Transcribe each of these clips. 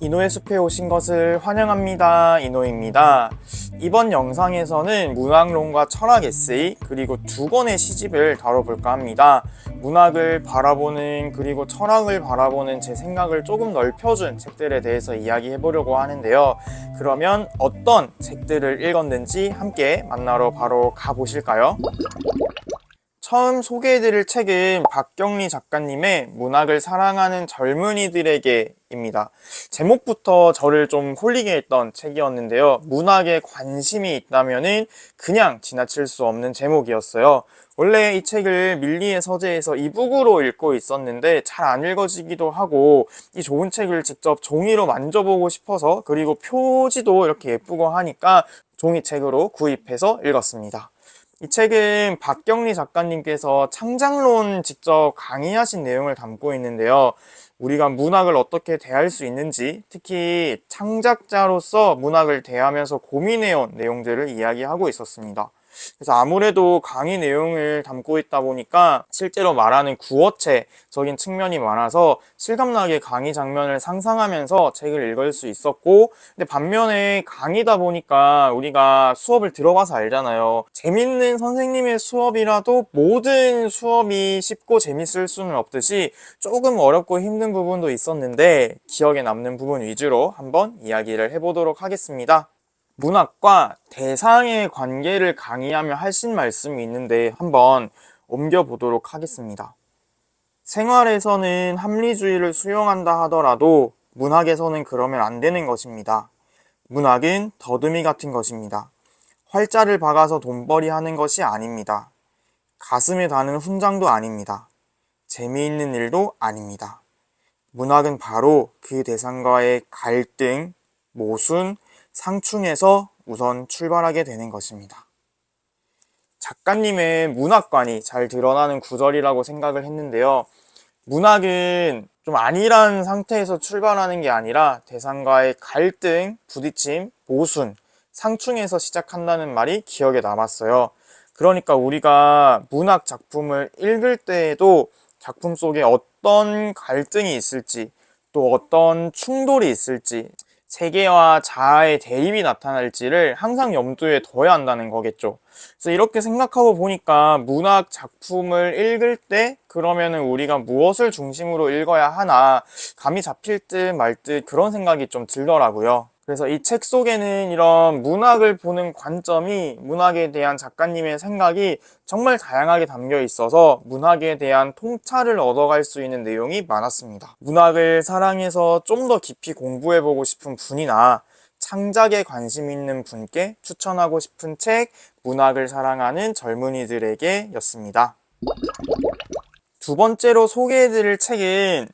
이노의 숲에 오신 것을 환영합니다. 이노입니다. 이번 영상에서는 문학론과 철학 에세이 그리고 두 권의 시집을 다뤄볼까 합니다. 문학을 바라보는 그리고 철학을 바라보는 제 생각을 조금 넓혀준 책들에 대해서 이야기해보려고 하는데요. 그러면 어떤 책들을 읽었는지 함께 만나러 바로 가보실까요? 처음 소개해드릴 책은 박경리 작가님의 문학을 사랑하는 젊은이들에게입니다. 제목부터 저를 좀 홀리게 했던 책이었는데요. 문학에 관심이 있다면은 그냥 지나칠 수 없는 제목이었어요. 원래 이 책을 밀리의 서재에서 이북으로 읽고 있었는데 잘 안 읽어지기도 하고 이 좋은 책을 직접 종이로 만져보고 싶어서 그리고 표지도 이렇게 예쁘고 하니까 종이책으로 구입해서 읽었습니다. 이 책은 박경리 작가님께서 창작론 직접 강의하신 내용을 담고 있는데요. 우리가 문학을 어떻게 대할 수 있는지, 특히 창작자로서 문학을 대하면서 고민해온 내용들을 이야기하고 있었습니다. 그래서 아무래도 강의 내용을 담고 있다 보니까 실제로 말하는 구어체적인 측면이 많아서 실감나게 강의 장면을 상상하면서 책을 읽을 수 있었고, 근데 반면에 강의다 보니까 우리가 수업을 들어가서 알잖아요. 재밌는 선생님의 수업이라도 모든 수업이 쉽고 재밌을 수는 없듯이 조금 어렵고 힘든 부분도 있었는데 기억에 남는 부분 위주로 한번 이야기를 해보도록 하겠습니다. 문학과 대상의 관계를 강의하며 하신 말씀이 있는데 한번 옮겨보도록 하겠습니다. 생활에서는 합리주의를 수용한다 하더라도 문학에서는 그러면 안 되는 것입니다. 문학은 더듬이 같은 것입니다. 활자를 박아서 돈벌이 하는 것이 아닙니다. 가슴에 다는 훈장도 아닙니다. 재미있는 일도 아닙니다. 문학은 바로 그 대상과의 갈등, 모순, 상충에서 우선 출발하게 되는 것입니다. 작가님의 문학관이 잘 드러나는 구절이라고 생각을 했는데요. 문학은 좀 안일한 상태에서 출발하는 게 아니라 대상과의 갈등, 부딪힘, 모순, 상충에서 시작한다는 말이 기억에 남았어요. 그러니까 우리가 문학 작품을 읽을 때에도 작품 속에 어떤 갈등이 있을지, 또 어떤 충돌이 있을지, 세계와 자아의 대립이 나타날지를 항상 염두에 둬야 한다는 거겠죠. 그래서 이렇게 생각하고 보니까 문학 작품을 읽을 때 그러면은 우리가 무엇을 중심으로 읽어야 하나 감이 잡힐 듯 말 듯 그런 생각이 좀 들더라고요. 그래서 이 책 속에는 이런 문학을 보는 관점이 문학에 대한 작가님의 생각이 정말 다양하게 담겨 있어서 문학에 대한 통찰을 얻어갈 수 있는 내용이 많았습니다. 문학을 사랑해서 좀 더 깊이 공부해보고 싶은 분이나 창작에 관심 있는 분께 추천하고 싶은 책, 문학을 사랑하는 젊은이들에게 였습니다. 두 번째로 소개해드릴 책은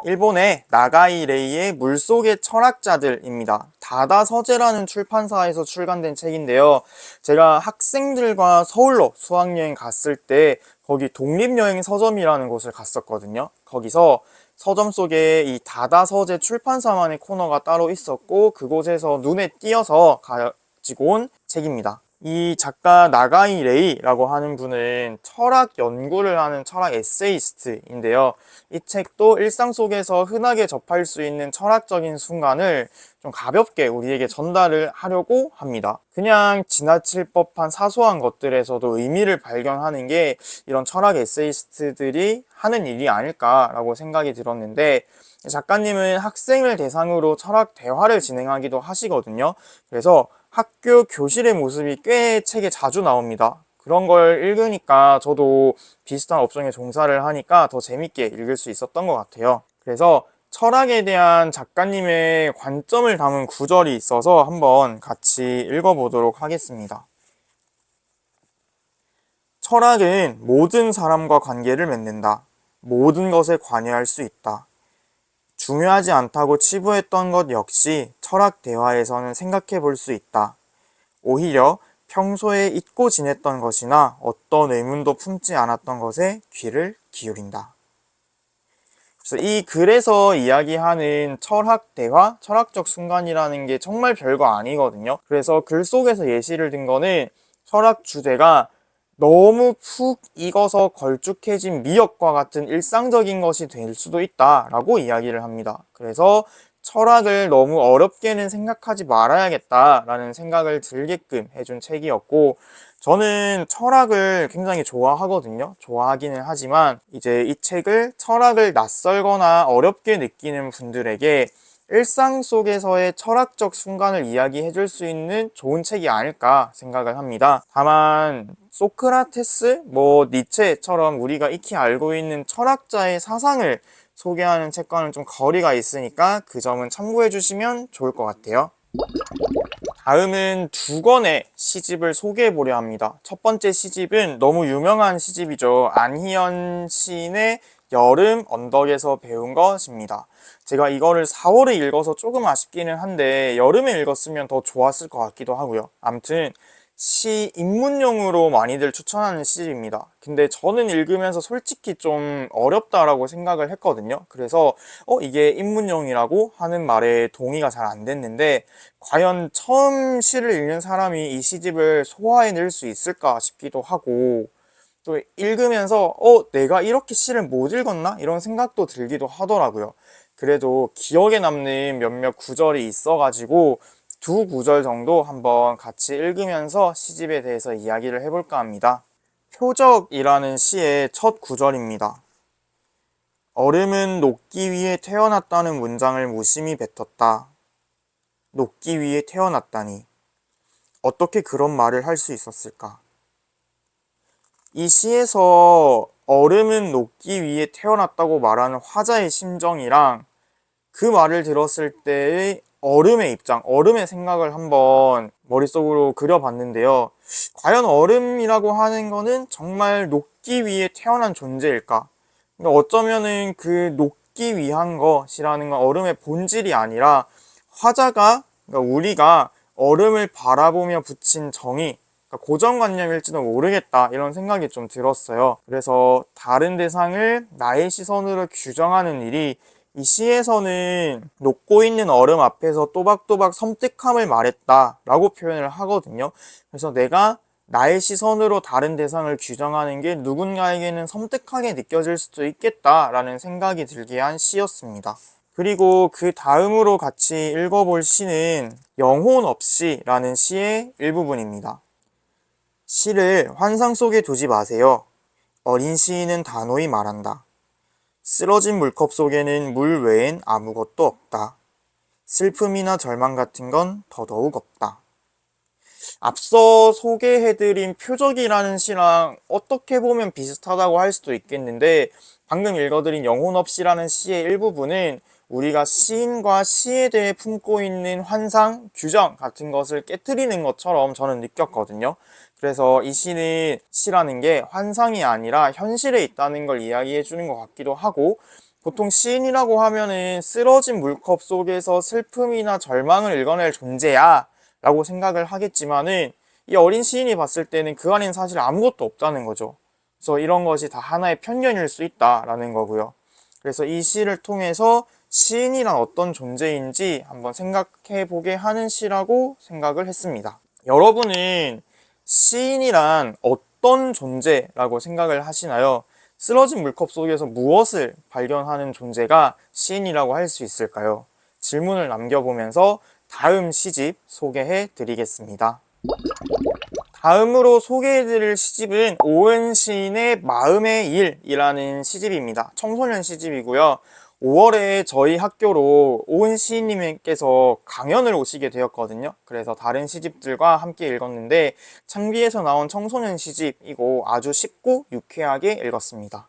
일본의 나가이 레이의 물속의 철학자들입니다. 다다 서재라는 출판사에서 출간된 책인데요. 제가 학생들과 서울로 수학여행 갔을 때 거기 독립여행 서점이라는 곳을 갔었거든요. 거기서 서점 속에 이 다다 서재 출판사만의 코너가 따로 있었고 그곳에서 눈에 띄어서 가지고 온 책입니다. 이 작가 나가이 레이라고 하는 분은 철학 연구를 하는 철학 에세이스트인데요. 이 책도 일상 속에서 흔하게 접할 수 있는 철학적인 순간을 좀 가볍게 우리에게 전달을 하려고 합니다. 그냥 지나칠 법한 사소한 것들에서도 의미를 발견하는 게 이런 철학 에세이스트들이 하는 일이 아닐까라고 생각이 들었는데 작가님은 학생을 대상으로 철학 대화를 진행하기도 하시거든요. 그래서 학교 교실의 모습이 꽤 책에 자주 나옵니다. 그런 걸 읽으니까 저도 비슷한 업종에 종사를 하니까 더 재밌게 읽을 수 있었던 것 같아요. 그래서 철학에 대한 작가님의 관점을 담은 구절이 있어서 한번 같이 읽어보도록 하겠습니다. 철학은 모든 사람과 관계를 맺는다. 모든 것에 관여할 수 있다. 중요하지 않다고 치부했던 것 역시 철학 대화에서는 생각해 볼 수 있다. 오히려 평소에 잊고 지냈던 것이나 어떤 의문도 품지 않았던 것에 귀를 기울인다. 그래서 이 글에서 이야기하는 철학 대화, 철학적 순간이라는 게 정말 별거 아니거든요. 그래서 글 속에서 예시를 든 거는 철학 주제가 너무 푹 익어서 걸쭉해진 미역과 같은 일상적인 것이 될 수도 있다라고 이야기를 합니다. 그래서 철학을 너무 어렵게는 생각하지 말아야겠다라는 생각을 들게끔 해준 책이었고, 저는 철학을 굉장히 좋아하거든요. 좋아하기는 하지만 이제 이 책을 철학을 낯설거나 어렵게 느끼는 분들에게 일상 속에서의 철학적 순간을 이야기해 줄 수 있는 좋은 책이 아닐까 생각을 합니다. 다만 소크라테스, 니체처럼 우리가 익히 알고 있는 철학자의 사상을 소개하는 책과는 좀 거리가 있으니까 그 점은 참고해 주시면 좋을 것 같아요. 다음은 두 권의 시집을 소개해 보려 합니다. 첫 번째 시집은 너무 유명한 시집이죠. 안희연 시인의 여름 언덕에서 배운 것입니다. 제가 이거를 4월에 읽어서 조금 아쉽기는 한데 여름에 읽었으면 더 좋았을 것 같기도 하고요. 아무튼 시 입문용으로 많이들 추천하는 시집입니다. 근데 저는 읽으면서 솔직히 좀 어렵다라고 생각을 했거든요. 그래서 이게 입문용이라고 하는 말에 동의가 잘 안 됐는데 과연 처음 시를 읽는 사람이 이 시집을 소화해낼 수 있을까 싶기도 하고 또 읽으면서 내가 이렇게 시를 못 읽었나? 이런 생각도 들기도 하더라고요. 그래도 기억에 남는 몇몇 구절이 있어가지고 두 구절 정도 한번 같이 읽으면서 시집에 대해서 이야기를 해볼까 합니다. 표적이라는 시의 첫 구절입니다. 얼음은 녹기 위해 태어났다는 문장을 무심히 뱉었다. 녹기 위해 태어났다니. 어떻게 그런 말을 할 수 있었을까? 이 시에서 얼음은 녹기 위해 태어났다고 말하는 화자의 심정이랑 그 말을 들었을 때의 얼음의 입장, 얼음의 생각을 한번 머릿속으로 그려봤는데요. 과연 얼음이라고 하는 거는 정말 녹기 위해 태어난 존재일까? 그러니까 어쩌면은 그 녹기 위한 것이라는 건 얼음의 본질이 아니라 화자가, 그러니까 우리가 얼음을 바라보며 붙인 정의, 그러니까 고정관념일지도 모르겠다 이런 생각이 좀 들었어요. 그래서 다른 대상을 나의 시선으로 규정하는 일이 이 시에서는 녹고 있는 얼음 앞에서 또박또박 섬뜩함을 말했다 라고 표현을 하거든요. 그래서 내가 나의 시선으로 다른 대상을 규정하는 게 누군가에게는 섬뜩하게 느껴질 수도 있겠다라는 생각이 들게 한 시였습니다. 그리고 그 다음으로 같이 읽어볼 시는 영혼 없이라는 시의 일부분입니다. 시를 환상 속에 두지 마세요. 어린 시인은 단호히 말한다. 쓰러진 물컵 속에는 물 외엔 아무것도 없다. 슬픔이나 절망 같은 건 더더욱 없다. 앞서 소개해드린 표적이라는 시랑 어떻게 보면 비슷하다고 할 수도 있겠는데 방금 읽어드린 영혼 없이라는 시의 일부분은 우리가 시인과 시에 대해 품고 있는 환상, 규정 같은 것을 깨트리는 것처럼 저는 느꼈거든요. 그래서 이 시는 시라는 게 환상이 아니라 현실에 있다는 걸 이야기해 주는 것 같기도 하고 보통 시인이라고 하면은 쓰러진 물컵 속에서 슬픔이나 절망을 읽어낼 존재야 라고 생각을 하겠지만은 이 어린 시인이 봤을 때는 그 안엔 사실 아무것도 없다는 거죠. 그래서 이런 것이 다 하나의 편견일 수 있다라는 거고요. 그래서 이 시를 통해서 시인이란 어떤 존재인지 한번 생각해 보게 하는 시라고 생각을 했습니다. 여러분은 시인이란 어떤 존재라고 생각을 하시나요? 쓰러진 물컵 속에서 무엇을 발견하는 존재가 시인이라고 할 수 있을까요? 질문을 남겨보면서 다음 시집 소개해 드리겠습니다. 다음으로 소개해 드릴 시집은 오은 시인의 마음의 일이라는 시집입니다. 청소년 시집이고요. 5월에 저희 학교로 오은 시인님께서 강연을 오시게 되었거든요. 그래서 다른 시집들과 함께 읽었는데 창비에서 나온 청소년 시집이고 아주 쉽고 유쾌하게 읽었습니다.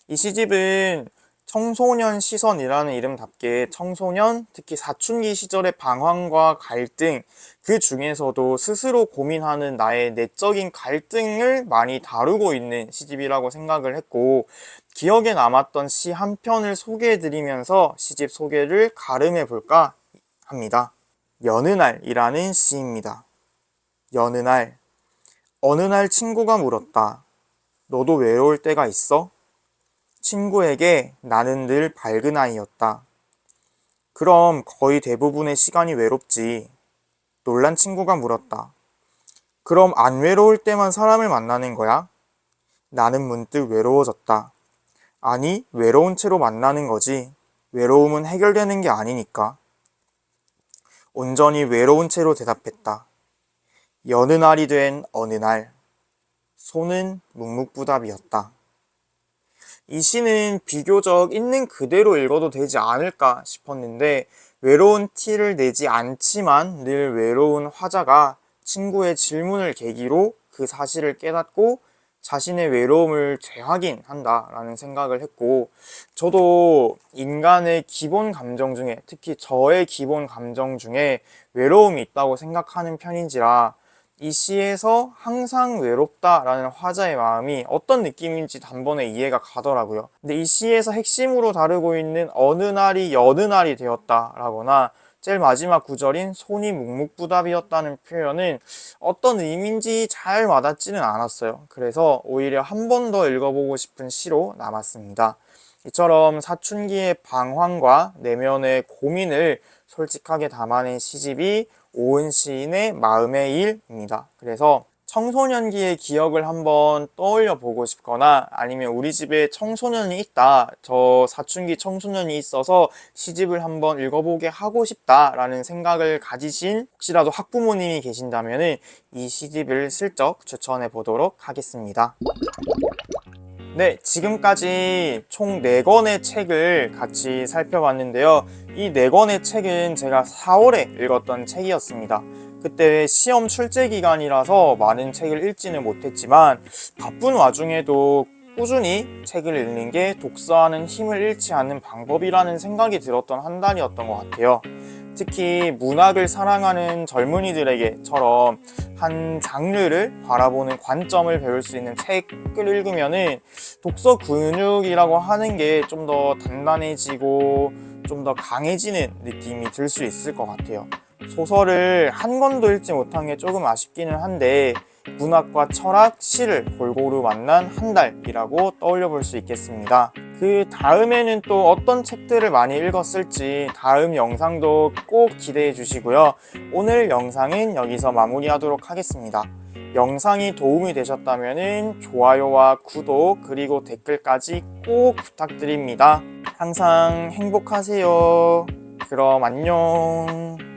이 시집은 청소년 시선이라는 이름답게 청소년, 특히 사춘기 시절의 방황과 갈등, 그 중에서도 스스로 고민하는 나의 내적인 갈등을 많이 다루고 있는 시집이라고 생각을 했고 기억에 남았던 시 한 편을 소개해드리면서 시집 소개를 가름해 볼까 합니다. 여느 날이라는 시입니다. 여느 날, 어느 날 친구가 물었다. 너도 외로울 때가 있어? 친구에게 나는 늘 밝은 아이였다. 그럼 거의 대부분의 시간이 외롭지. 놀란 친구가 물었다. 그럼 안 외로울 때만 사람을 만나는 거야? 나는 문득 외로워졌다. 아니, 외로운 채로 만나는 거지. 외로움은 해결되는 게 아니니까. 온전히 외로운 채로 대답했다. 여느 날이 된 어느 날, 손은 묵묵부답이었다. 이 시는 비교적 있는 그대로 읽어도 되지 않을까 싶었는데 외로운 티를 내지 않지만 늘 외로운 화자가 친구의 질문을 계기로 그 사실을 깨닫고 자신의 외로움을 재확인한다라는 생각을 했고, 저도 인간의 기본 감정 중에, 특히 저의 기본 감정 중에 외로움이 있다고 생각하는 편인지라 이 시에서 항상 외롭다라는 화자의 마음이 어떤 느낌인지 단번에 이해가 가더라고요. 근데 이 시에서 핵심으로 다루고 있는 어느 날이 여느 날이 되었다라거나 제일 마지막 구절인 손이 묵묵부답이었다는 표현은 어떤 의미인지 잘 와닿지는 않았어요. 그래서 오히려 한 번 더 읽어보고 싶은 시로 남았습니다. 이처럼 사춘기의 방황과 내면의 고민을 솔직하게 담아낸 시집이 오은 시인의 마음의 일입니다. 그래서 청소년기의 기억을 한번 떠올려 보고 싶거나 아니면 우리 집에 청소년이 있다, 저 사춘기 청소년이 있어서 시집을 한번 읽어보게 하고 싶다라는 생각을 가지신 혹시라도 학부모님이 계신다면 이 시집을 슬쩍 추천해 보도록 하겠습니다. 네, 지금까지 총 4권의 책을 같이 살펴봤는데요. 이 4권의 책은 제가 4월에 읽었던 책이었습니다. 그때 시험 출제 기간이라서 많은 책을 읽지는 못했지만 바쁜 와중에도 꾸준히 책을 읽는 게 독서하는 힘을 잃지 않는 방법이라는 생각이 들었던 한 달이었던 것 같아요. 특히 문학을 사랑하는 젊은이들에게처럼 한 장르를 바라보는 관점을 배울 수 있는 책을 읽으면은 독서 근육이라고 하는 게 좀 더 단단해지고 좀 더 강해지는 느낌이 들 수 있을 것 같아요. 소설을 한 권도 읽지 못한 게 조금 아쉽기는 한데 문학과 철학, 시를 골고루 만난 한 달이라고 떠올려 볼 수 있겠습니다. 그 다음에는 또 어떤 책들을 많이 읽었을지 다음 영상도 꼭 기대해 주시고요. 오늘 영상은 여기서 마무리하도록 하겠습니다. 영상이 도움이 되셨다면 좋아요와 구독 그리고 댓글까지 꼭 부탁드립니다. 항상 행복하세요. 그럼 안녕.